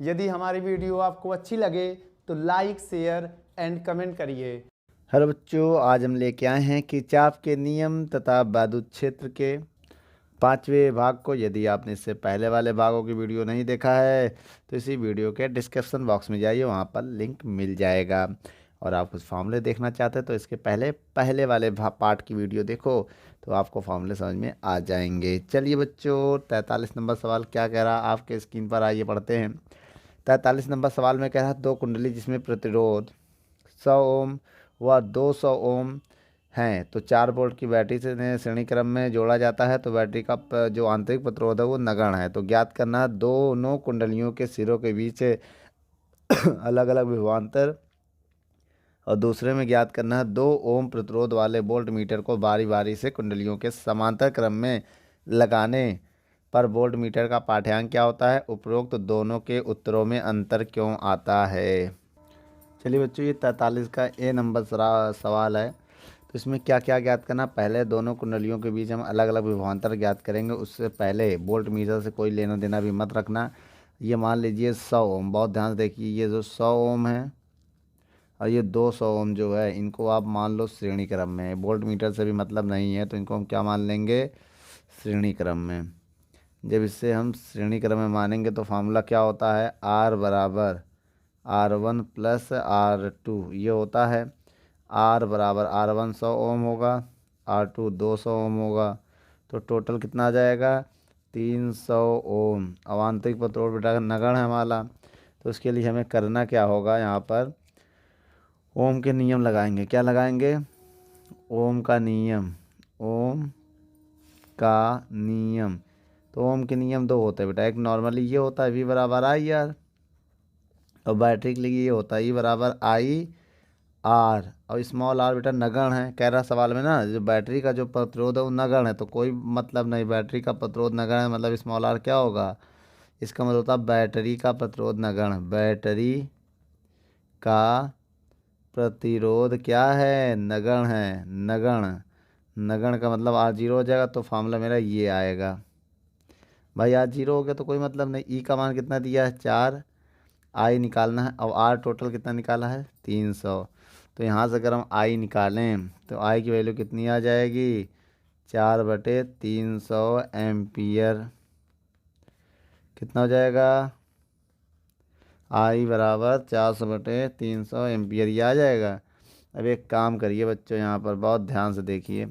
यदि हमारी वीडियो आपको अच्छी लगे तो लाइक, शेयर एंड कमेंट करिए। हेलो बच्चों, आज हम लेके आए हैं किरचॉफ के नियम तथा विद्युत क्षेत्र के 5वें भाग को। यदि आपने इससे पहले वाले भागों की वीडियो नहीं देखा है तो इसी वीडियो के डिस्क्रिप्शन बॉक्स में जाइए, वहाँ पर लिंक मिल जाएगा। और आप कुछ फॉर्मूले देखना चाहते हैं तो इसके पहले वाले पार्ट की वीडियो देखो, तो आपको फॉर्मूले समझ में आ जाएंगे। चलिए बच्चों, 43 नंबर सवाल क्या कह रहा है आपके स्क्रीन पर, आइए पढ़ते हैं। 43 नंबर सवाल में कह रहा है, दो कुंडली जिसमें प्रतिरोध 100 ओम व 200 ओम हैं तो 4 वोल्ट की बैटरी से श्रेणी क्रम में जोड़ा जाता है, तो बैटरी का जो आंतरिक प्रतिरोध है वो नगण्य है। तो ज्ञात करना दोनों कुंडलियों के सिरों के बीच अलग अलग विभवांतर, और दूसरे में ज्ञात करना है 2 ओम प्रतिरोध वाले वोल्ट मीटर को बारी बारी से कुंडलियों के समांतर क्रम में लगाने पर वोल्ट मीटर का पाठ्यांक क्या होता है। उपरोक्त दोनों के उत्तरों में अंतर क्यों आता है। चलिए बच्चों, ये 43 का ए नंबर सवाल है। तो इसमें क्या क्या ज्ञात करना, पहले दोनों कुंडलियों के बीच हम अलग अलग विभवांतर ज्ञात करेंगे। उससे पहले वोल्ट मीटर से कोई लेना देना भी मत रखना। ये मान लीजिए 100 ओम, बहुत ध्यान से देखिए, ये जो 100 ओम है और ये 200 ओम जो है, इनको आप मान लो श्रेणी क्रम में। वोल्ट मीटर से भी मतलब नहीं है तो इनको हम क्या मान लेंगे, श्रेणी क्रम में। जब इससे हम श्रेणी क्रम में मानेंगे तो फार्मूला क्या होता है, R बराबर R1 प्लस R2 ये होता है। R बराबर R1 100 ओम होगा, R2 200 ओम होगा, तो टोटल कितना आ जाएगा 300 ओम। अब आंतरिक प्रतिरोध बेटा नगण्य है हमारा, तो उसके लिए हमें करना क्या होगा, यहाँ पर ओम के नियम लगाएंगे। क्या लगाएंगे, ओम का नियम, ओम का नियम। तो ओम के नियम दो होते हैं बेटा, एक नॉर्मली ये होता है V बराबर I R, और बैटरी के लिए ये होता है E बराबर I R। और स्मॉल r बेटा नगण्य है, कह रहा सवाल में ना, जो बैटरी का जो प्रतिरोध है वो नगण्य है, तो कोई मतलब नहीं, बैटरी का प्रतिरोध नगण्य है मतलब स्मॉल r क्या होगा, इसका मतलब होता है बैटरी का प्रतिरोध नगण्य। बैटरी का प्रतिरोध क्या है, नगण्य है, नगण्य। नगण्य का मतलब R0 हो जाएगा, तो फार्मूला मेरा ये आएगा भाई। R0 हो गया तो कोई मतलब नहीं। ई का मान कितना दिया है 4, आई निकालना है, और आर टोटल कितना निकाला है 300। तो यहाँ से अगर हम आई निकालें तो आई की वैल्यू कितनी आ जाएगी, 4/300 एम्पियर। कितना हो जाएगा, आई बराबर 400/300 एम्पियर, ये आ जाएगा। अब एक काम करिए बच्चों, यहाँ पर बहुत ध्यान से देखिए।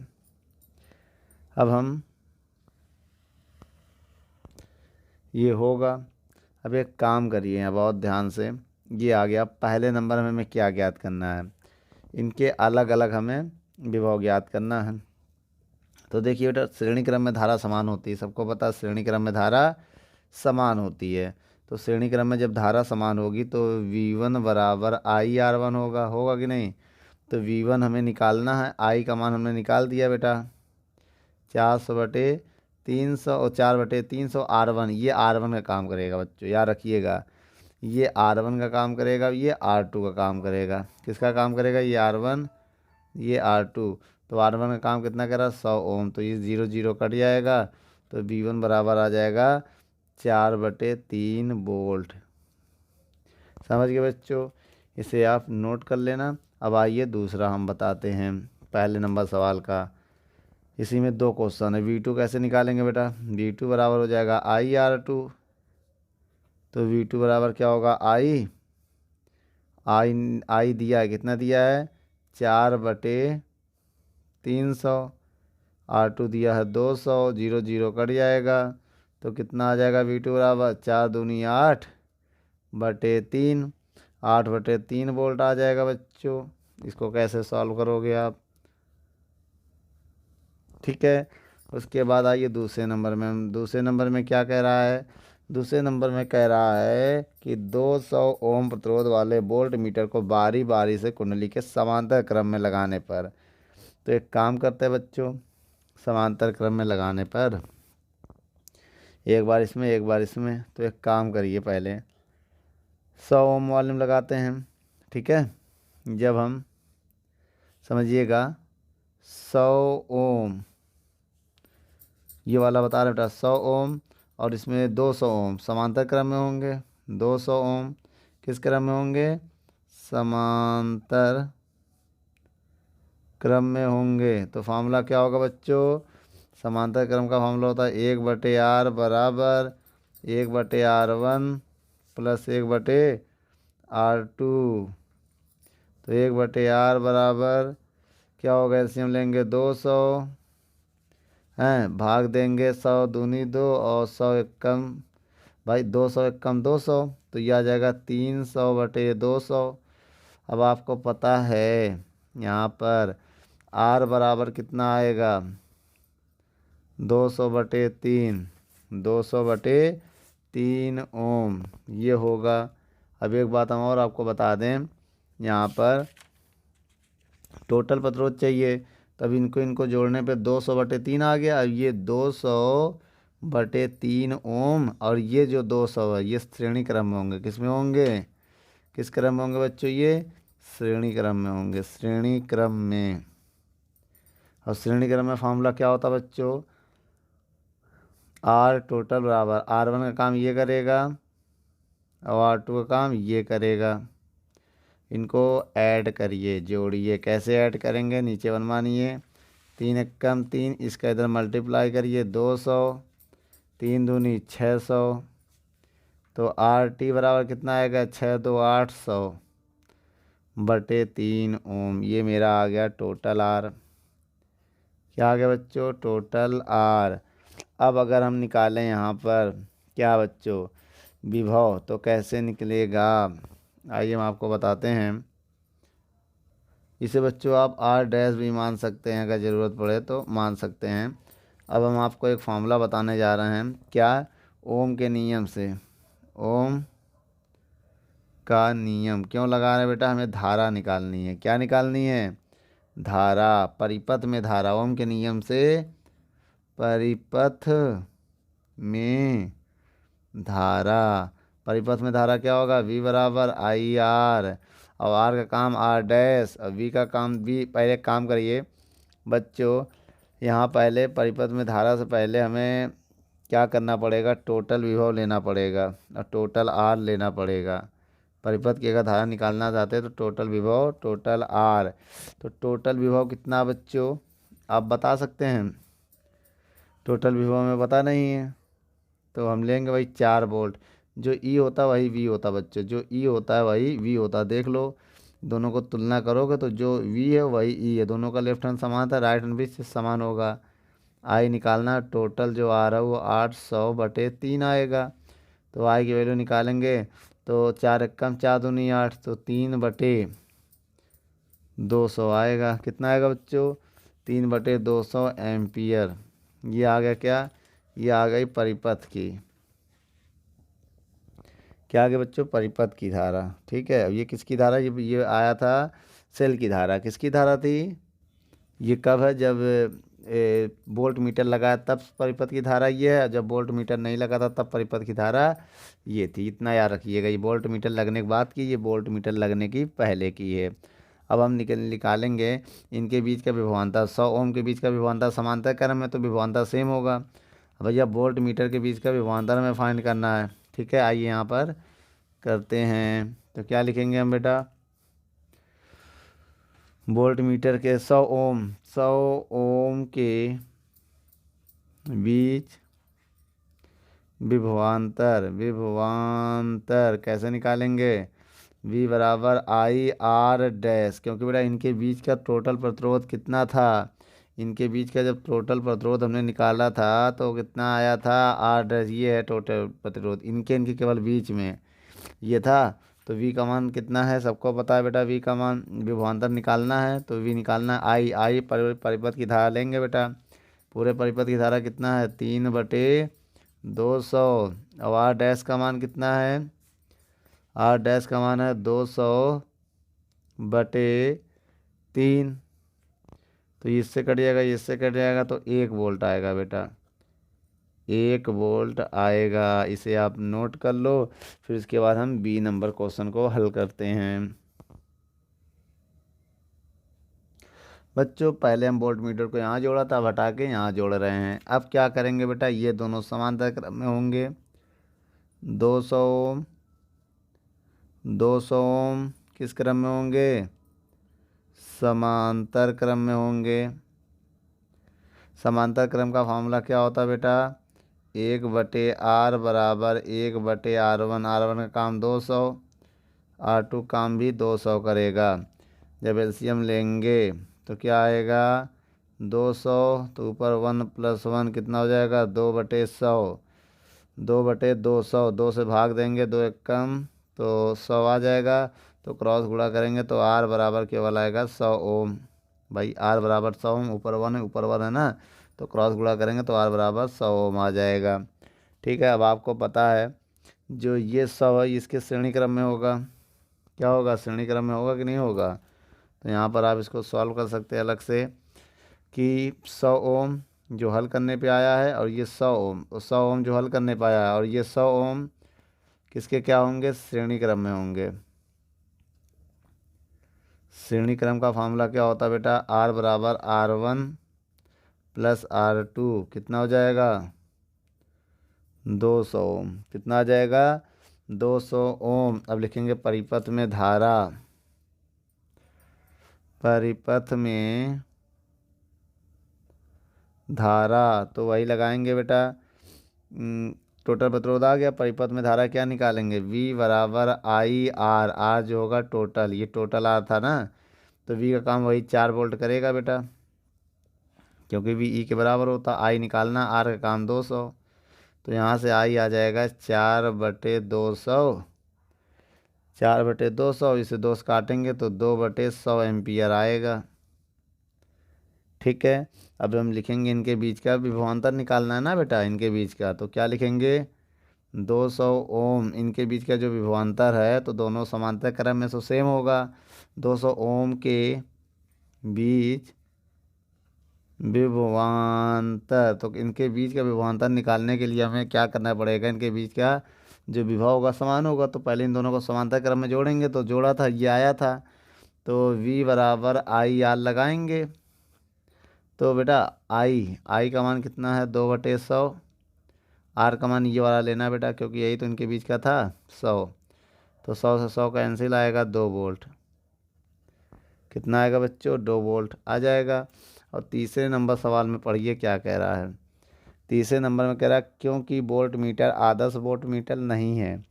अब हम ये होगा, अब एक काम करिए यहाँ बहुत ध्यान से, ये आ गया। पहले नंबर में हमें क्या ज्ञात करना है, इनके अलग अलग हमें विभव ज्ञात करना है। तो देखिए बेटा, श्रेणी क्रम में धारा समान होती है, सबको पता है श्रेणी क्रम में धारा समान होती है। तो श्रेणी क्रम में जब धारा समान होगी तो V1 बराबर IR1 होगा, होगा कि नहीं। तो V1 हमें निकालना है, I का मान हमने निकाल दिया बेटा 400/300, और 4/300 R1, ये R1 का काम करेगा बच्चों, याद रखिएगा। ये R1 का काम करेगा, ये R2 का काम करेगा। किसका काम करेगा, ये R1, ये R2। तो R1 का काम कितना करा 100 ओम, तो ये 0 0 कट जाएगा, तो V1 बराबर आ जाएगा 4/3 वोल्ट। समझ गए बच्चों, इसे आप नोट कर लेना। अब आइए दूसरा हम बताते हैं पहले नंबर सवाल का। इसी में दो क्वेश्चन है। V2 कैसे निकालेंगे बेटा, V2 बराबर हो जाएगा IR2। तो V2 बराबर क्या होगा, आई दिया है, कितना दिया है 4/300। R2 दिया है 200, 0 0 कट जाएगा, तो कितना आ जाएगा V2 बराबर 4 दूनी 8/3, 8/3 वोल्ट आ जाएगा बच्चों। इसको कैसे सॉल्व करोगे आप, ठीक है। उसके बाद आइए दूसरे नंबर में। दूसरे नंबर में क्या कह रहा है, दूसरे नंबर में कह रहा है कि 200 ओम प्रतिरोध वाले वोल्ट मीटर को बारी बारी से कुंडली के समांतर क्रम में लगाने पर। तो एक काम करते हैं बच्चों, समांतर क्रम में लगाने पर एक बार इसमें एक बार इसमें, तो एक काम करिए, पहले 100 ओम वाले में लगाते हैं, ठीक है। जब हम समझिएगा 100 ओम, ये वाला बता रहे बेटा 100 ओम, और इसमें 200 ओम समांतर क्रम में होंगे, 200 ओम किस क्रम में होंगे? समांतर क्रम में होंगे। तो फार्मूला क्या होगा बच्चों? समांतर क्रम का फार्मूला होता है 1/r बराबर 1/r1 प्लस 1/r2। तो 1/r बराबर क्या होगा? एलसीएम लेंगे 200 हैं, भाग देंगे 100 दूनी 2 और 100 एकम भाई 200 एकम 200, तो ये आ जाएगा 300/200। अब आपको पता है यहाँ पर R बराबर कितना आएगा? 200/3, 200/3 ओम ये होगा। अब एक बात हम और आपको बता दें, यहाँ पर टोटल प्रतिरोध चाहिए, तब इनको जोड़ने पे 200/3 आ गया। अब ये 200/3 ओम और ये जो 200 है ये श्रेणी क्रम में होंगे। किस में होंगे? किस क्रम में होंगे बच्चों? ये श्रेणी क्रम में होंगे, श्रेणी क्रम में। और श्रेणी क्रम में फार्मूला क्या होता बच्चों? R टोटल बराबर R1 का काम ये करेगा और R2 का काम ये करेगा। इनको ऐड करिए, जोड़िए। कैसे ऐड करेंगे? नीचे बनवानिए 3 एकम 3, इसका इधर मल्टीप्लाई करिए 200, 3 दूनी 600, तो RT बराबर कितना आएगा? 6 2 800/3 ओम। ये मेरा आ गया टोटल R। क्या आ गया बच्चों? Total R। अब अगर हम निकालें यहाँ पर क्या बच्चों? विभव, तो कैसे निकलेगा? आइए हम आपको बताते हैं। इसे बच्चों आप R' भी मान सकते हैं, अगर ज़रूरत पड़े तो मान सकते हैं। अब हम आपको एक फार्मूला बताने जा रहे हैं। क्या? ओम के नियम से। ओम का नियम क्यों लगा रहे हैं बेटा? हमें धारा निकालनी है। क्या निकालनी है? धारा। परिपथ में धारा। ओम के नियम से परिपथ में धारा। परिपथ में धारा क्या होगा? V बराबर IR, और R का काम R' और V का काम V। पहले काम करिए बच्चों, यहाँ पहले परिपथ में धारा से पहले हमें क्या करना पड़ेगा? टोटल विभव लेना पड़ेगा और टोटल R लेना पड़ेगा। परिपथ की अगर धारा निकालना चाहते हैं तो टोटल विभव टोटल R। तो टोटल विभव कितना बच्चों आप बता सकते हैं? टोटल विभव में पता नहीं है तो हम लेंगे भाई 4 वोल्ट। जो E होता है वही V होता बच्चों, जो E होता है वही V होता। देख लो, दोनों को तुलना करोगे तो जो V है वही E है। दोनों का लेफ्ट हैंड समान था, राइट हैंड भी समान होगा। I निकालना, टोटल जो आ रहा है वो 800/3 आएगा। तो I की वैल्यू निकालेंगे तो 4 एकम 4 दूनी 8, तो 3/200 आएगा। कितना आएगा बच्चों? 3/200 एम्पियर। ये आ गया क्या? ये आ गई परिपथ की। क्या आ गया बच्चों? परिपथ की धारा। ठीक है। अब ये किसकी धारा? ये आया था सेल की धारा। किसकी धारा थी? ये कब है? जब वोल्ट मीटर लगाया तब परिपथ की धारा ये है। जब वोल्ट मीटर नहीं लगा था तब परिपथ की धारा ये थी। इतना याद रखिएगा। ये वोल्ट मीटर लगने के बाद की, ये वोल्ट मीटर लगने की पहले की है। अब हम निकालेंगे इनके बीच का विभवांतर। 100 ओम के बीच का विभवांतर समांतर क्रम में, तो विभवांतर सेम होगा। भैया वोल्ट मीटर के बीच का विभवांतर हमें फाइंड करना है। ठीक है, आइए यहाँ पर करते हैं। तो क्या लिखेंगे हम बेटा? वोल्ट मीटर के 100 ओम के बीच विभवांतर कैसे निकालेंगे? V बराबर IR', क्योंकि बेटा इनके बीच का टोटल प्रतिरोध कितना था? इनके बीच का जब टोटल प्रतिरोध हमने निकाला था तो कितना आया था? R'। ये है टोटल प्रतिरोध इनके केवल बीच में ये था। तो V का मान कितना है? सबको पता है बेटा। V का मान विभवांतर निकालना है तो V निकालना है I परिपथ की धारा लेंगे बेटा। पूरे परिपथ की धारा कितना है? 3/200। और R' का मान कितना है? R' का मान है 200/3। तो इससे कट जाएगा, इससे कट जाएगा, तो 1 वोल्ट आएगा बेटा। 1 वोल्ट आएगा। इसे आप नोट कर लो। फिर इसके बाद हम B नंबर क्वेश्चन को हल करते हैं। बच्चों पहले हम वोल्ट मीटर को यहाँ जोड़ा था, हटा के यहाँ जोड़ रहे हैं। अब क्या करेंगे बेटा? ये दोनों समांतर क्रम में होंगे। 200 200 ओम किस क्रम में होंगे? समांतर क्रम में होंगे। समांतर क्रम का फॉर्मूला क्या होता है बेटा? 1/R बराबर 1/R1। R1 का काम 200, R2 काम भी 200 करेगा। जब एलसीएम लेंगे तो क्या आएगा? 200, तो ऊपर 1 + 1 कितना हो जाएगा? 2/100। 2/200, 2 से भाग देंगे, 2 एक कम, तो 100 आ जाएगा। तो क्रॉस गुणा करेंगे तो R बराबर केवल आएगा 100 ओम। भाई R बराबर 100 ओम, ऊपर 1 है, ऊपर 1 है ना, तो क्रॉस गुणा करेंगे तो R बराबर 100 ओम आ जाएगा। ठीक है, अब आपको पता है जो ये 100 है इसके श्रेणी क्रम में होगा। क्या होगा? श्रेणी क्रम में होगा कि नहीं होगा? तो यहाँ पर आप इसको सॉल्व कर सकते हैं अलग से कि 100 ओम जो हल करने पे आया है और ये 100 ओम, 100 ओम जो हल करने पे आया है और ये 100 ओम किसके क्या होंगे? श्रेणी क्रम में होंगे। श्रेणी क्रम का फॉर्मूला क्या होता है बेटा? R बराबर R1 + R2 कितना हो जाएगा? 200 ओम। कितना आ जाएगा? 200 ओम। अब लिखेंगे परिपथ में धारा। परिपथ में धारा तो वही लगाएंगे बेटा। टोटल प्रतिरोध आ गया। परिपथ में धारा क्या निकालेंगे? V बराबर IR। R जो होगा टोटल, ये टोटल R था ना, तो V का काम वही 4 वोल्ट करेगा बेटा, क्योंकि V E के बराबर होता। I निकालना, R का काम 200, तो यहाँ से I आ जाएगा 4/200। 4/200, इसे 2 से काटेंगे तो 2/100 एम्पियर आएगा। ठीक है, अब हम लिखेंगे इनके बीच का विभवांतर निकालना है ना बेटा, इनके बीच का, तो क्या लिखेंगे? 200 ओम। इनके बीच का जो विभवांतर है तो दोनों समांतर क्रम में तो सेम होगा। 200 ओम के बीच विभवांतर, तो इनके बीच का विभवांतर निकालने के लिए हमें क्या करना पड़ेगा? इनके बीच का जो विभव होगा समान होगा, तो पहले इन दोनों को समांतर क्रम में जोड़ेंगे, तो जोड़ा था, ये आया था, तो V बराबर IR लगाएंगे। तो बेटा I का मान कितना है? 2/100। R का मान ये वाला लेना बेटा, क्योंकि यही तो इनके बीच का था 100। तो 100 से 100 कैंसिल आएगा, 2 वोल्ट। कितना आएगा बच्चों? 2 वोल्ट आ जाएगा। और तीसरे नंबर सवाल में पढ़िए क्या कह रहा है। तीसरे नंबर में कह रहा है क्योंकि वोल्ट मीटर आदर्श वोल्ट मीटर नहीं है।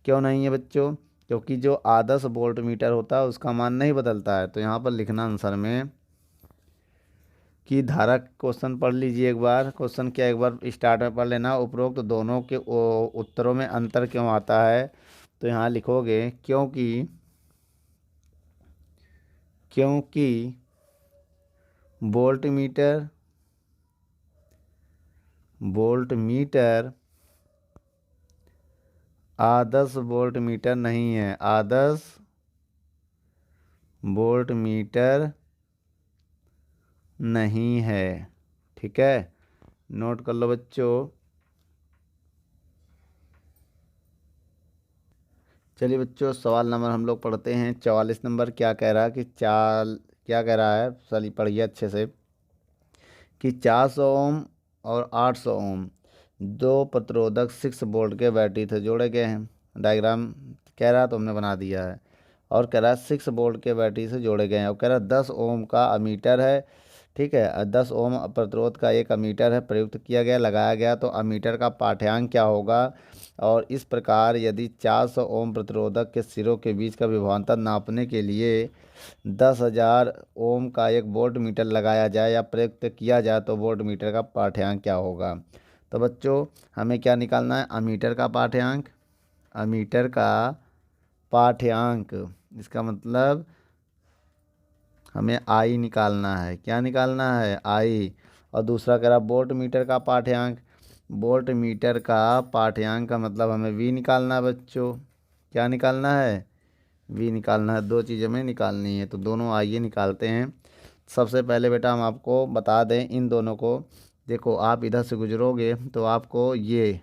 क्यों नहीं है बच्चों? क्योंकि जो आदर्श वोल्ट मीटर होता है उसका मान नहीं बदलता है। तो यहाँ पर लिखना आंसर में कि धारा क्वेश्चन पढ़ लीजिए एक बार। क्वेश्चन क्या एक बार स्टार्ट में पढ़ लेना। उपरोक्त दोनों के उत्तरों में अंतर क्यों आता है? तो यहाँ लिखोगे क्योंकि वोल्ट मीटर आदर्श वोल्ट मीटर नहीं है। आदर्श वोल्ट मीटर नहीं है। ठीक है, नोट कर लो बच्चों। चलिए बच्चों, सवाल नंबर हम लोग पढ़ते हैं 44 नंबर। क्या कह रहा है कि क्या कह रहा है? चलिए पढ़िए अच्छे से कि 400 ओम और 800 ओम दो प्रतिरोधक 6 वोल्ट के बैटरी से जोड़े गए हैं। डायग्राम कह रहा है तो हमने बना दिया है। और कह रहा है 6 वोल्ट के बैटरी से जोड़े गए हैं, और कह रहा है 10 ओम का अमीटर है। ठीक है, 10 ओम प्रतिरोध का एक अमीटर है प्रयुक्त किया गया, लगाया गया, तो अमीटर का पाठ्यांक क्या होगा? और इस प्रकार यदि 400 ओम प्रतिरोधक के सिरों के बीच का विभवांतर नापने के लिए 10,000 ओम का एक वोल्ट मीटर लगाया जाए या प्रयुक्त किया जाए तो वोल्ट मीटर का पाठ्यांक क्या होगा? तो बच्चों हमें क्या निकालना है? अमीटर का पाठ्यांक। अमीटर का पाठ्यांक, इसका मतलब हमें आई निकालना है। क्या निकालना है? आई। और दूसरा कह रहा वोल्ट मीटर का पाठ्यांक। वोल्ट मीटर का पाठ्यांक का मतलब हमें वी निकालना है बच्चों। क्या निकालना है? वी निकालना है। दो चीज़ें हमें निकालनी है, तो दोनों आइए निकालते हैं। सबसे पहले बेटा हम आपको बता दें इन दोनों को। देखो, आप इधर से गुजरोगे तो आपको ये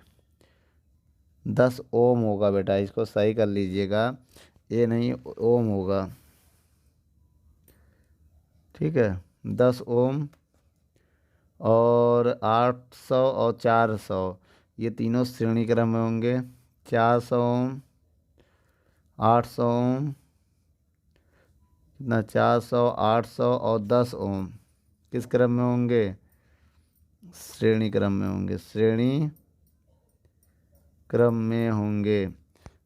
10 ओम होगा बेटा, इसको सही कर लीजिएगा, ये नहीं ओम होगा। ठीक है, 10 ओम और 800 और 400 ये तीनों श्रेणी क्रम में होंगे। 400 ओम, 800 ओम, कितना 400, 800 और 10 ओम किस क्रम में होंगे? श्रेणी क्रम में होंगे, श्रेणी क्रम में होंगे।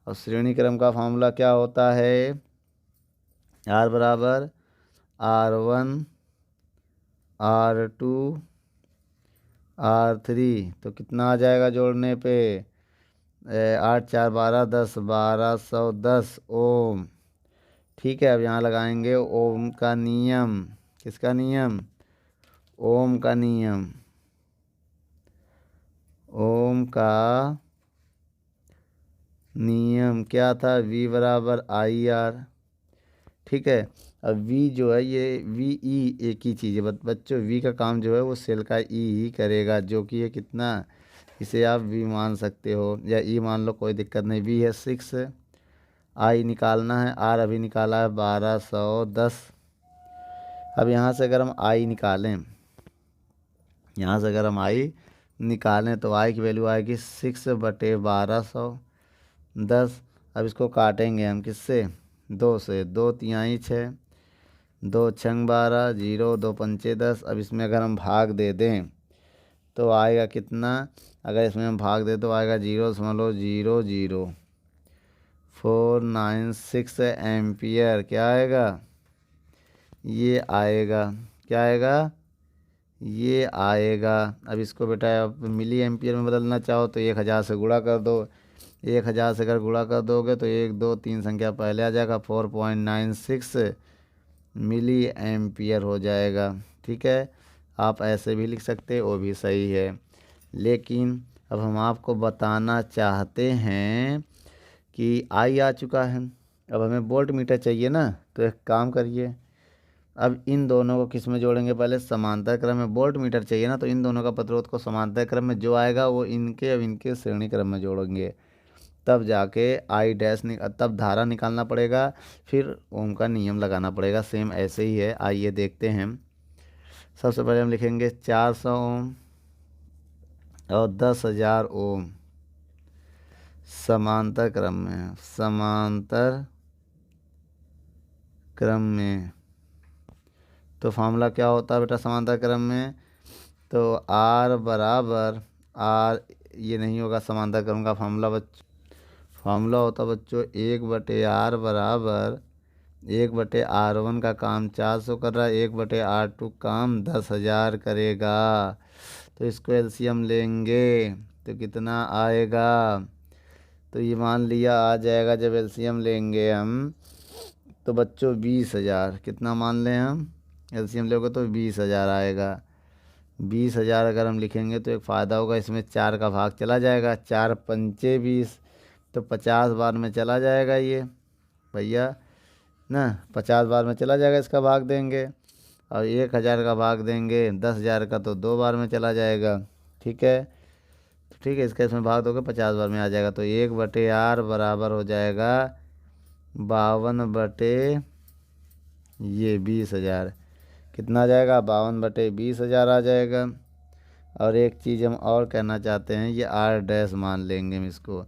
और श्रेणी क्रम का फॉर्मूला क्या होता है? R बराबर R1 R2 R3। तो कितना आ जाएगा जोड़ने पे? 8 4 12 10, 1210 ओम। ठीक है, अब यहाँ लगाएंगे ओम का नियम। किसका नियम? ओम का नियम। ओम का नियम क्या था? V बराबर IR। ठीक है, अब V जो है ये VE एक ही चीज़ है बच्चों। V का काम जो है वो सेल का E ही करेगा, जो कि ये कितना, इसे आप V मान सकते हो या E मान लो, कोई दिक्कत नहीं। V है 6, I निकालना है, R अभी निकाला है 1210। अब यहाँ से अगर हम I निकालें, यहाँ से अगर हम I निकालें तो I की वैल्यू आएगी 6/1210। अब इसको काटेंगे हम किससे? 2 से। 2 तिहाई 6, 2 छंग 12, 0 2 पंचे 10। अब इसमें अगर हम भाग दे दें तो आएगा कितना? अगर इसमें हम भाग दे तो आएगा 0.00496 एम्पियर। क्या आएगा? ये आएगा। क्या आएगा? ये आएगा। अब इसको बेटा आप मिली एम्पियर में बदलना चाहो तो 1000 से गुणा कर दो। 1000 से अगर गुणा कर दोगे तो 1 2 3 संख्या पहले आ जाएगा, 4.96 मिली एम्पियर हो जाएगा। ठीक है, आप ऐसे भी लिख सकते, वो भी सही है। लेकिन अब हम आपको बताना चाहते हैं कि आई आ चुका है, अब हमें वोल्ट मीटर चाहिए ना। तो एक काम करिए, अब इन दोनों को किस में जोड़ेंगे? पहले समांतर क्रम में। वोल्ट मीटर चाहिए ना, तो इन दोनों का प्रतिरोध को समांतर क्रम में जो आएगा वो इनके अब इनके श्रेणी क्रम में जोड़ेंगे, तब जाके आई डैश तब धारा निकालना पड़ेगा, फिर ओम का नियम लगाना पड़ेगा। सेम ऐसे ही है, आइए देखते हैं। सबसे पहले हम लिखेंगे 400 ओम और 10,000 ओम समांतर क्रम में। समांतर क्रम में तो फार्मूला क्या होता है बेटा समांतर क्रम में? तो R बराबर R, ये नहीं होगा समांतर क्रम का फार्मूला फार्मूला होता बच्चों 1/R बराबर 1/R1 का काम 400 कर रहा है, 1/R2 काम 10,000 करेगा। तो इसको एलसीएम लेंगे तो कितना आएगा? तो ये मान लिया आ जाएगा, जब एलसीएम लेंगे हम तो बच्चों 20,000। कितना मान लें हम? एलसीएम लोगे तो 20,000 आएगा। 20,000 अगर हम लिखेंगे तो एक फ़ायदा होगा, इसमें 4 का भाग चला जाएगा। 4 पंचे 20, तो 50 बार में चला जाएगा ये भैया ना, 50 बार में चला जाएगा। इसका भाग देंगे और 1,000 का भाग देंगे 10,000 का, तो 2 बार में चला जाएगा। ठीक है, तो ठीक है, इसका इसमें भाग दोगे 50 बार में आ जाएगा। तो 1/R बराबर हो जाएगा 52 ये 20,000। कितना आ जाएगा? 52/20,000 आ जाएगा। और एक चीज़ हम और कहना चाहते हैं, ये R डैश मान लेंगे हम इसको।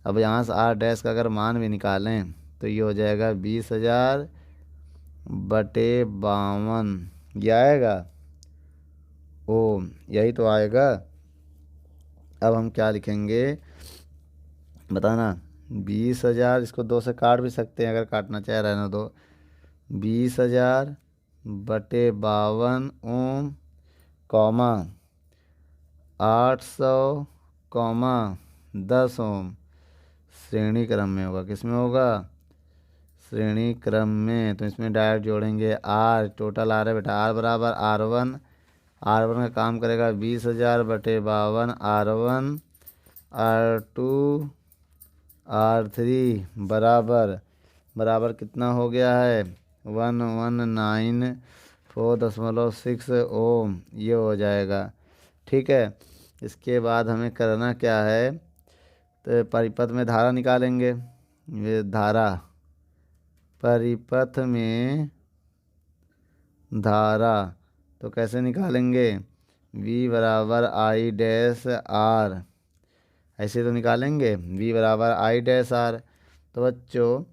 अब यहाँ से R डैश का अगर मान भी निकालें तो ये हो जाएगा 20,000/52, ये आएगा ओम, यही तो आएगा। अब हम क्या लिखेंगे बताना? 20,000, इसको 2 से काट भी सकते हैं अगर काटना चाहे, रहना दो। 20,000/52 ओम कॉमा 800 कॉमा 10 ओम श्रेणी क्रम में होगा। किस में होगा? श्रेणी क्रम में। तो इसमें डायरेक्ट जोड़ेंगे R, टोटल R है बेटा। R बराबर R1, R1 का काम करेगा 20,000/52 R1, R2 R3 बराबर कितना हो गया है? 1194.6 ओम, ये हो जाएगा। ठीक है, इसके बाद हमें करना क्या है? तो परिपथ में धारा निकालेंगे। ये धारा, परिपथ में धारा तो कैसे निकालेंगे? V बराबर I डैश R, ऐसे तो निकालेंगे। V बराबर I डैश R। तो बच्चों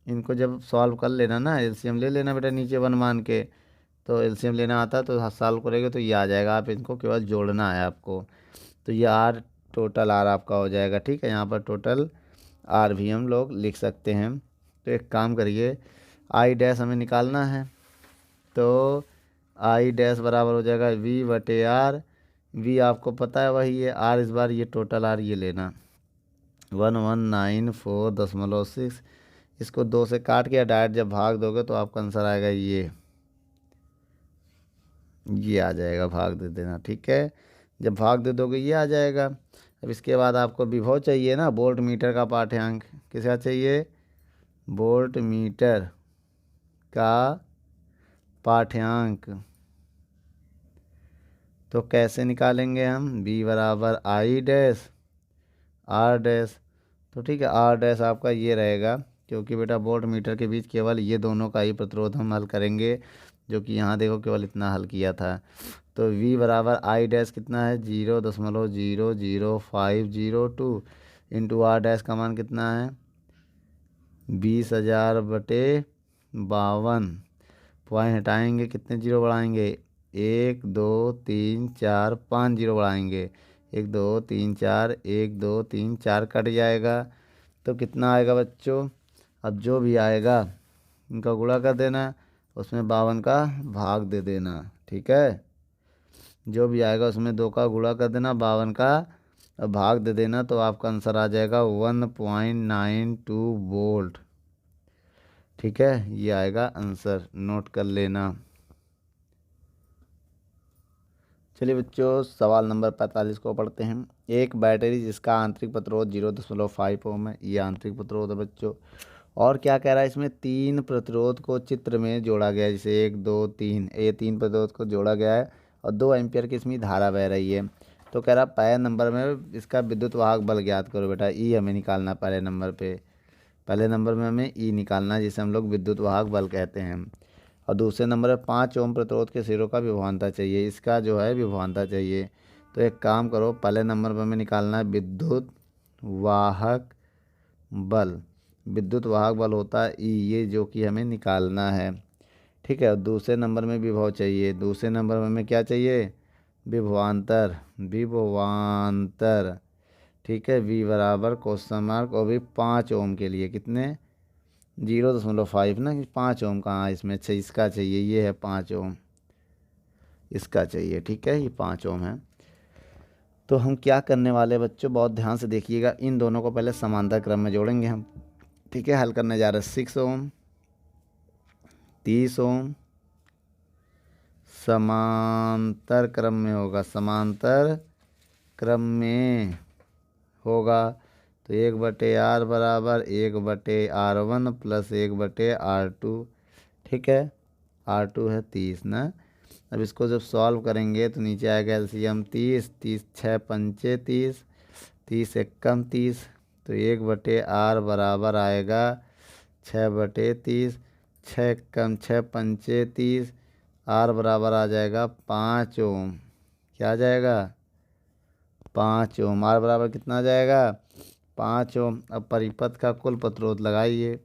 इनको जब सॉल्व कर लेना ना, एलसीएम ले लेना बेटा नीचे 1 मान के, तो एलसीएम लेना आता है तो सॉल्व करेंगे तो ये आ जाएगा। आप इनको केवल जोड़ना है आपको, तो ये आर, टोटल आर आपका हो जाएगा। ठीक है, यहाँ पर टोटल आर भी हम लोग लिख सकते हैं। तो एक काम करिए, आई डैश हमें निकालना है, तो आई डैश बराबर हो जाएगा वी बटे आर। वी आपको पता है वही है, आर इस बार ये टोटल आर ये लेना 1194.6। इसको 2 से काट के डायरेक्ट जब भाग दोगे तो आपका आंसर आएगा ये आ जाएगा, भाग दे देना। ठीक है, जब भाग दे दोगे ये आ जाएगा। अब इसके बाद आपको विभव चाहिए ना, वोल्ट मीटर का पाठ्यांक किसका चाहिए, वोल्ट मीटर का पाठ्यांक। तो कैसे निकालेंगे हम, बी बराबर आई डैश आर डैश। तो ठीक है, आर डैश आपका ये रहेगा, क्योंकि बेटा वोल्ट मीटर के बीच केवल ये दोनों का ही प्रतिरोध हम हल करेंगे, जो कि यहाँ देखो केवल इतना हल किया था। तो V बराबर आई डैश कितना है, 0.00502 इंटू आर डैश का मान कितना है 20,000/52। पॉइंट हटाएंगे, कितने जीरो बढ़ाएंगे, 1 2 3 4 5 जीरो बढ़ाएंगे, 1 2 3 4 1 2 3 4 कट जाएगा। तो कितना आएगा बच्चों, अब जो भी आएगा इनका गुणा कर देना, उसमें 52 का भाग दे देना। ठीक है, जो भी आएगा उसमें 2 का गुणा कर देना, 52 का भाग दे देना, तो आपका आंसर आ जाएगा 1.92 वोल्ट। ठीक है, ये आएगा आंसर, नोट कर लेना। चलिए बच्चों, सवाल नंबर 45 को पढ़ते हैं। एक बैटरी जिसका आंतरिक प्रतिरोध 0.5 ओम है, ये आंतरिक प्रतिरोध है बच्चों। और क्या कह रहा है, इसमें 3 प्रतिरोध को चित्र में जोड़ा गया है, जैसे 1 2 3, ये 3 प्रतिरोध को जोड़ा गया है और 2 एम्पियर की इसमें धारा बह रही है। तो कह रहा पहले नंबर में इसका विद्युत वाहक बल ज्ञात करो बेटा, ई हमें निकालना पहले नंबर पे। पहले नंबर में हमें ई निकालना, जिसे हम लोग विद्युत वाहक बल कहते हैं। और दूसरे नंबर में 5 ओम प्रतिरोध के सिरों का विभवांतर चाहिए, इसका जो है विभवांतर चाहिए। तो एक काम करो, पहले नंबर में हमें निकालना है विद्युत वाहक बल। विद्युत वाहक बल होता है ई, ये जो कि हमें निकालना है। ठीक है, और दूसरे नंबर में विभव चाहिए, दूसरे नंबर में हमें क्या चाहिए, विभवांतर। विभवांतर ठीक है, वी बराबर क्वेश्चन मार्क, और भी 5 ओम के लिए कितने 0.5 ना, 5 ओम कहाँ इसमें, अच्छा इसका चाहिए, ये है 5 ओम, इसका चाहिए। ठीक है, ये 5 ओम है। तो हम क्या करने वाले बच्चों, बहुत ध्यान से देखिएगा, इन दोनों को पहले समांतर क्रम में जोड़ेंगे हम। ठीक है, हल करने जा रहे हैं। 6 ओम 30 ओम समांतर क्रम में होगा, समांतर क्रम में होगा। तो 1/R बराबर 1/R1 प्लस 1/R2। ठीक है, R2 है 30 ना। अब इसको जब सॉल्व करेंगे तो नीचे आएगा एलसीएम 30, 30 6 पंचे 30, 30 एकम 30। तो 1/R बराबर आएगा 6/30, 6 एकम 6 पंचे 30, R बराबर आ जाएगा 5 ओम। क्या आ जाएगा, 5 ओम। R बराबर कितना आ जाएगा, 5 ओम। अब परिपथ का कुल प्रतिरोध लगाइए।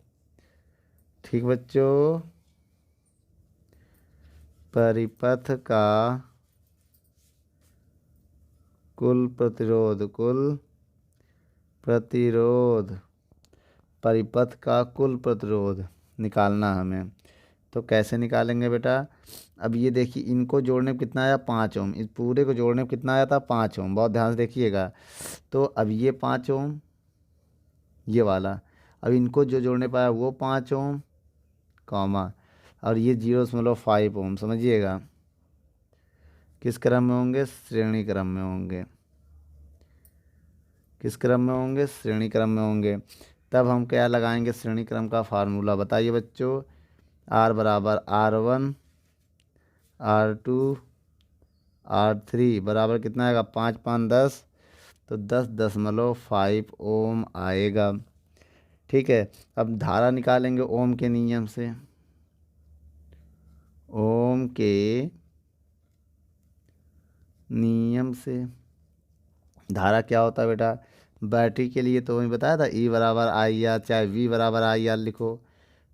ठीक बच्चों, परिपथ का कुल प्रतिरोध, कुल प्रतिरोध, परिपथ का कुल प्रतिरोध निकालना हमें। तो कैसे निकालेंगे बेटा, अब ये देखिए, इनको जोड़ने में कितना आया 5 ओम, इस पूरे को जोड़ने में कितना आया था 5 ओम, बहुत ध्यान से देखिएगा। तो अब ये 5 ओम, ये वाला, अब इनको जो जोड़ने पाया वो 5 ओम कॉमा, और ये 0.5 ओम, समझिएगा किस क्रम में होंगे, श्रेणी क्रम में होंगे। किस क्रम में होंगे, श्रेणी क्रम में होंगे। तब हम क्या लगाएंगे, श्रेणी क्रम का फार्मूला बताइए बच्चों। R बराबर R1 R2 R3 बराबर कितना आएगा, 5 5 10, तो 10.5 ओम आएगा। ठीक है, अब धारा निकालेंगे ओम के नियम से। ओम के नियम से धारा क्या होता है बेटा, बैटरी के लिए तो वही बताया था, ई बराबर आई आर, चाहे वी बराबर आई आर लिखो।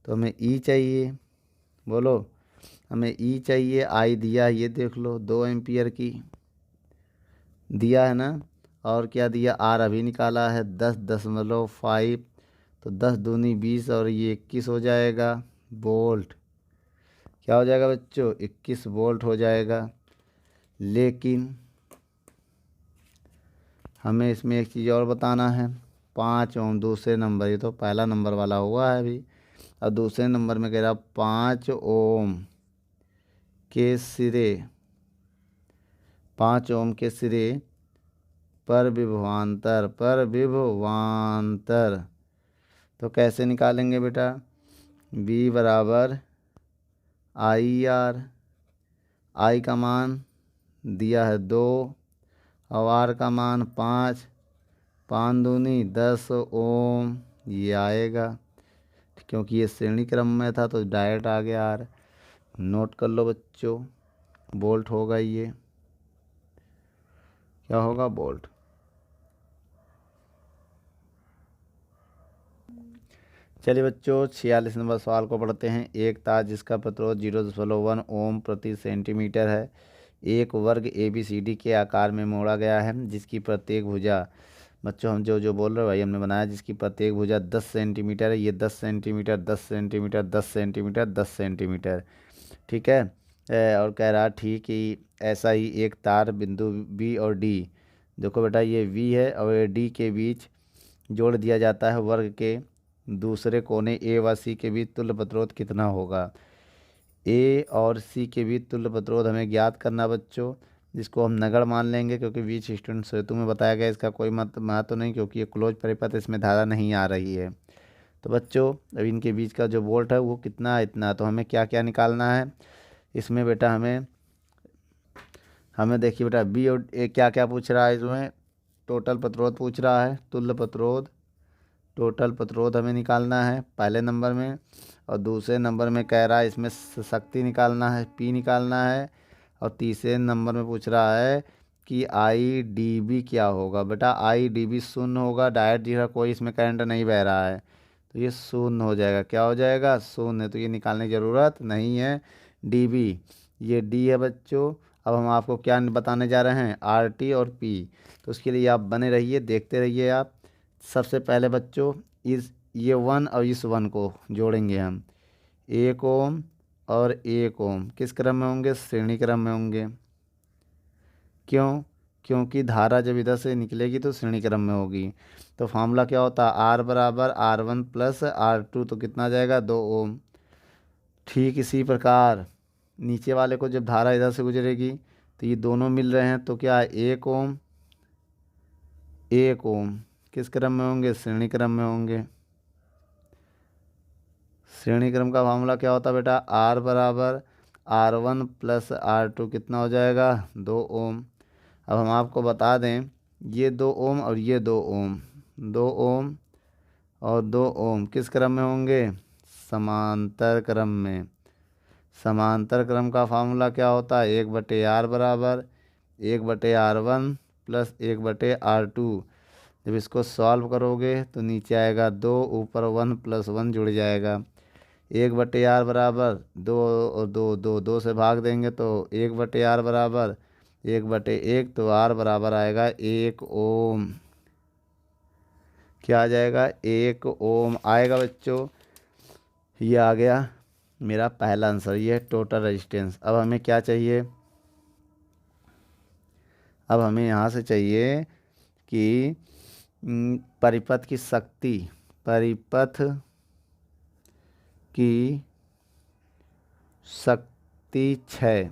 तो हमें ई चाहिए, बोलो हमें ई चाहिए। आई दिया, ये देख लो 2 एम्पियर की दिया है ना। और क्या दिया, आर अभी निकाला है 10.5, तो 10 दूनी 20 और ये 21 हो जाएगा वोल्ट। क्या हो जाएगा बच्चों, 21 वोल्ट हो जाएगा। लेकिन हमें इसमें एक चीज़ और बताना है, 5 ओम दूसरे नंबर, ये तो पहला नंबर वाला हुआ है अभी। अब दूसरे नंबर में कह रहा 5 ओम के सिरे, 5 ओम के सिरे पर विभवांतर तो कैसे निकालेंगे बेटा, V बराबर आई आर, आई का मान दिया है 2 और आर का मान 5, 5 दूनी 10 ओम ये आएगा। क्योंकि ये श्रेणी क्रम में था तो डायरेक्ट आ गया आर। नोट कर लो बच्चों, वोल्ट होगा ये, क्या होगा वोल्ट। चलिए बच्चों 46 नंबर सवाल को पढ़ते हैं। एक तार जिसका प्रतिरोध 0.1 ओम प्रति सेंटीमीटर है, एक वर्ग ABCD के आकार में मोड़ा गया है, जिसकी प्रत्येक भुजा, बच्चों हम जो बोल रहे हैं भाई हमने बनाया, जिसकी प्रत्येक भुजा 10 सेंटीमीटर है। ये 10 सेंटीमीटर 10 सेंटीमीटर 10 सेंटीमीटर 10 सेंटीमीटर, ठीक है। और कह रहा ठीक कि ऐसा ही एक तार बिंदु B और D, देखो बेटा ये V है और ये D के बीच जोड़ दिया जाता है, वर्ग के दूसरे कोने A व C के बीच तुल्य प्रतिरोध कितना होगा। A और C के बीच तुल्य प्रतिरोध हमें ज्ञात करना बच्चों, जिसको हम नगण्य मान लेंगे क्योंकि 20 स्टूडेंट हेतु में बताया गया, इसका कोई महत्व नहीं क्योंकि ये क्लोज परिपथ, इसमें धारा नहीं आ रही है। तो बच्चों अब इनके बीच का जो वोल्ट है वो कितना है, इतना। तो हमें क्या क्या निकालना है इसमें बेटा, हमें देखिए बेटा बी और ए क्या क्या पूछ रहा है इसमें, टोटल प्रतिरोध पूछ रहा है, तुल्य प्रतिरोध, टोटल प्रतिरोध हमें निकालना है पहले नंबर में। और दूसरे नंबर में कह रहा है इसमें शक्ति निकालना है, P निकालना है। और तीसरे नंबर में पूछ रहा है कि IDB क्या होगा। बेटा IDB शून्य होगा, डायरेक्ट जीरो, कोई इसमें करंट नहीं बह रहा है तो ये शून्य हो जाएगा। क्या हो जाएगा, शून्य, तो ये निकालने की ज़रूरत नहीं है। DB ये D है बच्चों। अब हम आपको क्या बताने जा रहे हैं, RT और P, तो उसके लिए आप बने रहिए, देखते रहिए आप। सबसे पहले बच्चों ये 1 और इस 1 को जोड़ेंगे हम, 1 ओम और 1 ओम किस क्रम में होंगे, श्रेणी क्रम में होंगे। क्यों, क्योंकि धारा जब इधर से निकलेगी तो श्रेणी क्रम में होगी। तो फार्मूला क्या होता है, R बराबर R1 प्लस R2, तो कितना जाएगा 2 ओम। ठीक इसी प्रकार नीचे वाले को जब धारा इधर से गुजरेगी तो ये दोनों मिल रहे हैं तो क्या है 1 ओम 1 ओम किस क्रम में होंगे, श्रेणी क्रम में होंगे। श्रेणी क्रम का फार्मूला क्या होता है बेटा, R बराबर R1 प्लस R2 कितना हो जाएगा 2 ओम। अब हम आपको बता दें ये 2 ओम और ये 2 ओम, 2 ओम और 2 ओम किस क्रम में होंगे, समांतर क्रम में। समांतर क्रम का फार्मूला क्या होता है, 1/R बराबर 1/R1 प्लस 1/R2। जब इसको सॉल्व करोगे तो नीचे आएगा 2, ऊपर 1 प्लस 1 जुड़ जाएगा। 1/R बराबर 2 और 2 2 2 से भाग देंगे तो 1/R बराबर 1/1, तो R बराबर आएगा 1 ओम। क्या आ जाएगा, 1 ओम आएगा बच्चों। ये आ गया मेरा पहला आंसर, ये है टोटल रेजिस्टेंस। अब हमें क्या चाहिए, अब हमें यहाँ से चाहिए कि परिपथ की शक्ति, परिपथ की शक्ति 6,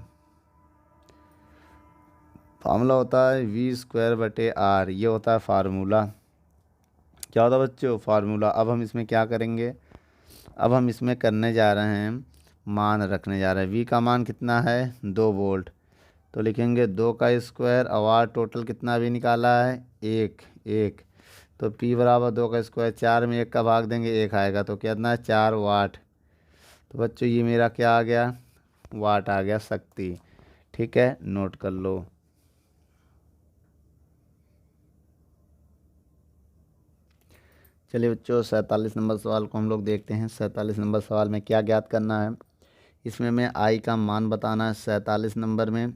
फार्मूला होता है V²/R, ये होता है फार्मूला। क्या होता है बच्चों, फार्मूला। अब हम इसमें क्या करेंगे, अब हम इसमें करने जा रहे हैं, मान रखने जा रहे हैं। V का मान कितना है 2 वोल्ट, तो लिखेंगे 2 का स्क्वायर, और R टोटल कितना भी निकाला है 1, तो P बराबर 2 का स्क्वायर, 4 में 1 का भाग देंगे 1 आएगा, तो कितना है 4 वाट। तो बच्चों ये मेरा क्या आ गया, वाट आ गया, शक्ति। ठीक है, नोट कर लो। चलिए बच्चों 47 नंबर सवाल को हम लोग देखते हैं। 47 नंबर सवाल में क्या ज्ञात करना है। इसमें हमें आई का मान बताना है 47 नंबर में,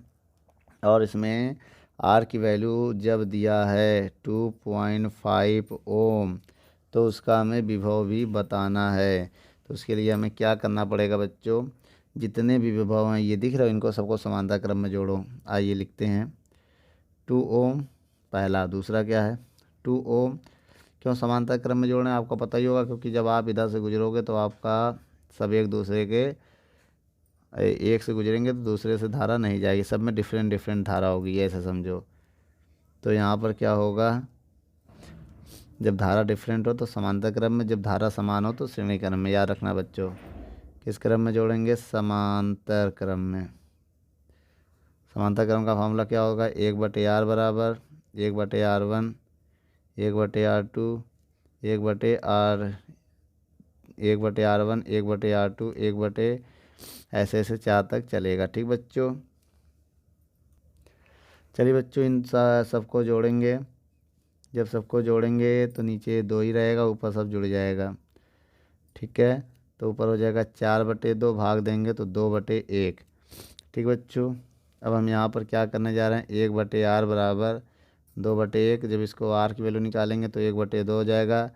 और इसमें आर की वैल्यू जब दिया है 2.5 ओम तो उसका हमें विभव भी बताना है। तो उसके लिए हमें क्या करना पड़ेगा बच्चों, जितने भी विभव हैं ये दिख रहे हो इनको सबको समानता क्रम में जोड़ो। आइए लिखते हैं 2 ओम पहला, दूसरा क्या है 2 ओम। क्यों समानता क्रम में जोड़ना है आपको पता ही होगा, क्योंकि जब आप इधर से गुजरोगे तो आपका सब एक दूसरे के एक से गुजरेंगे तो दूसरे से धारा नहीं जाएगी, सब में डिफरेंट डिफरेंट धारा होगी, ऐसा समझो। तो यहाँ पर क्या होगा, जब धारा डिफरेंट हो तो समांतर क्रम में, जब धारा समान हो तो श्रेणी क्रम में। याद रखना बच्चों, किस क्रम में जोड़ेंगे, समांतर क्रम में। समांतर क्रम का फॉर्मूला क्या होगा, 1/r बराबर 1/r1 1/r2 1/r 1/r1 1/r2 1/ ऐसे ऐसे 4 तक चलेगा। ठीक बच्चों, चलिए बच्चों इन सबको जोड़ेंगे। जब सबको जोड़ेंगे तो नीचे 2 ही रहेगा, ऊपर सब जुड़ जाएगा। ठीक है, तो ऊपर हो जाएगा 4/2, भाग देंगे तो 2/1। ठीक बच्चों, अब हम यहाँ पर क्या करने जा रहे हैं, 1/r बराबर 2/1। जब इसको r की वैल्यू निकालेंगे तो 1/2 हो जाएगा,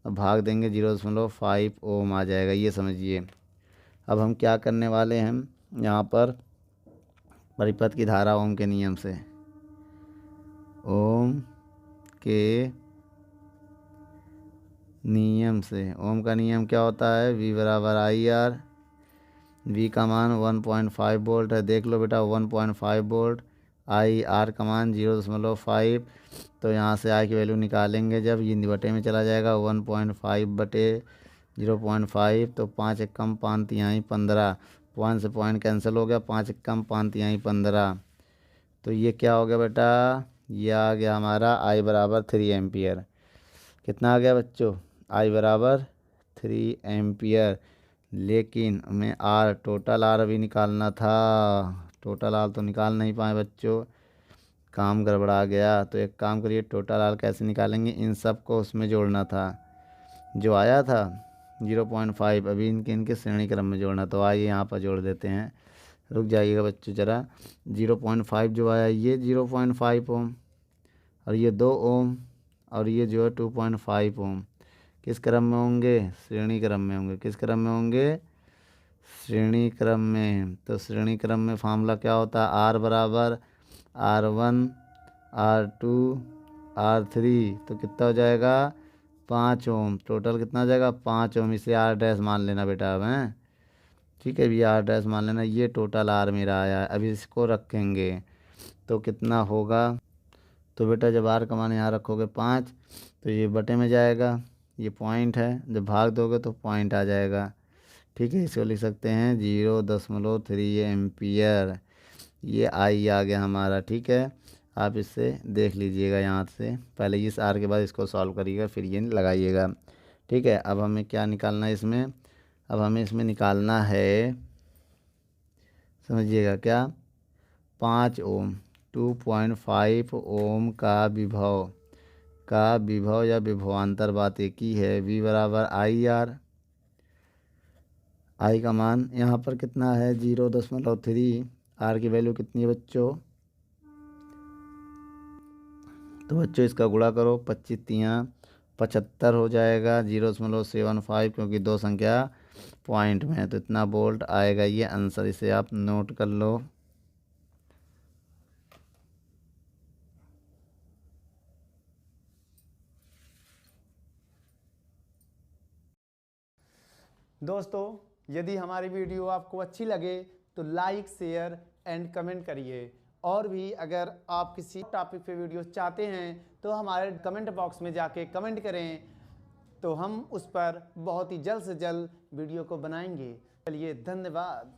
अब भाग देंगे 0.5 ओम आ जाएगा, ये समझिए। अब हम क्या करने वाले हैं, यहाँ पर परिपथ की धारा ओम के नियम से, ओम के नियम से। ओम का नियम क्या होता है, V बराबर IR। V का मान 1.5 वोल्ट है, देख लो बेटा 1.5 वोल्ट। IR का मान 0.5। तो यहाँ से I की वैल्यू निकालेंगे, जब ये बटे में चला जाएगा 1.5/0.5, तो 5 एकम 5 तिहाई 15, पॉइंट से पॉइंट कैंसिल हो गया, 5 एकम 5 तिहाई 15। तो ये क्या हो गया बेटा, ये आ गया हमारा I बराबर 3 एम्पियर। कितना आ गया बच्चों, I बराबर 3 एम्पियर। लेकिन हमें आर, टोटल आर अभी निकालना था। टोटल आर तो निकाल नहीं पाए बच्चों, काम गड़बड़ा गया। तो एक काम करिए, टोटल आर कैसे निकालेंगे, इन सब को उसमें जोड़ना था जो आया था 0.5, अभी इनके इनके श्रेणी क्रम में जोड़ना। तो आइए यहाँ पर जोड़ देते हैं, रुक जाइएगा बच्चों ज़रा। 0.5 जो आया ये 0.5 ओम, और ये 2 ओम, और ये जो है 2.5 ओम। किस क्रम में होंगे, श्रेणी क्रम में होंगे। किस क्रम में होंगे, श्रेणी क्रम में। तो श्रेणी क्रम में फार्मूला क्या होता है, R बराबर R1 R2 R3। तो कितना हो जाएगा, 5 ओम। टोटल कितना हो जाएगा, 5 ओम। इसे R' मान लेना बेटा अब हैं, ठीक है, भी R' मान लेना। ये टोटल R मेरा आया है, अभी इसको रखेंगे तो कितना होगा। तो बेटा जब R का मान यहाँ रखोगे 5, तो ये बटे में जाएगा, ये पॉइंट है, जब भाग दोगे तो पॉइंट आ जाएगा। ठीक है, इसको लिख सकते हैं 0.3 एम्पियर। ये आई आ गया हमारा। ठीक है, आप इससे देख लीजिएगा, यहाँ से पहले इस आर के बाद इसको सॉल्व करिएगा, फिर ये लगाइएगा। ठीक है, अब हमें क्या निकालना है इसमें, अब हमें इसमें निकालना है, समझिएगा क्या, 5 ओम 2.5 ओम का विभव या विभवांतर बात एक ही है। V बराबर IR। I का मान यहाँ पर कितना है 0.3। R की वैल्यू कितनी है बच्चों, तो बच्चों इसका गुणा करो, 25 तियाँ 75 हो जाएगा, 0.75, क्योंकि 2 संख्या पॉइंट में है तो इतना वोल्ट आएगा ये आंसर। इसे आप नोट कर लो। दोस्तों यदि हमारी वीडियो आपको अच्छी लगे तो लाइक शेयर एंड कमेंट करिए, और भी अगर आप किसी टॉपिक पे वीडियो चाहते हैं तो हमारे कमेंट बॉक्स में जाके कमेंट करें, तो हम उस पर बहुत ही जल्द से जल्द वीडियो को बनाएंगे। चलिए धन्यवाद।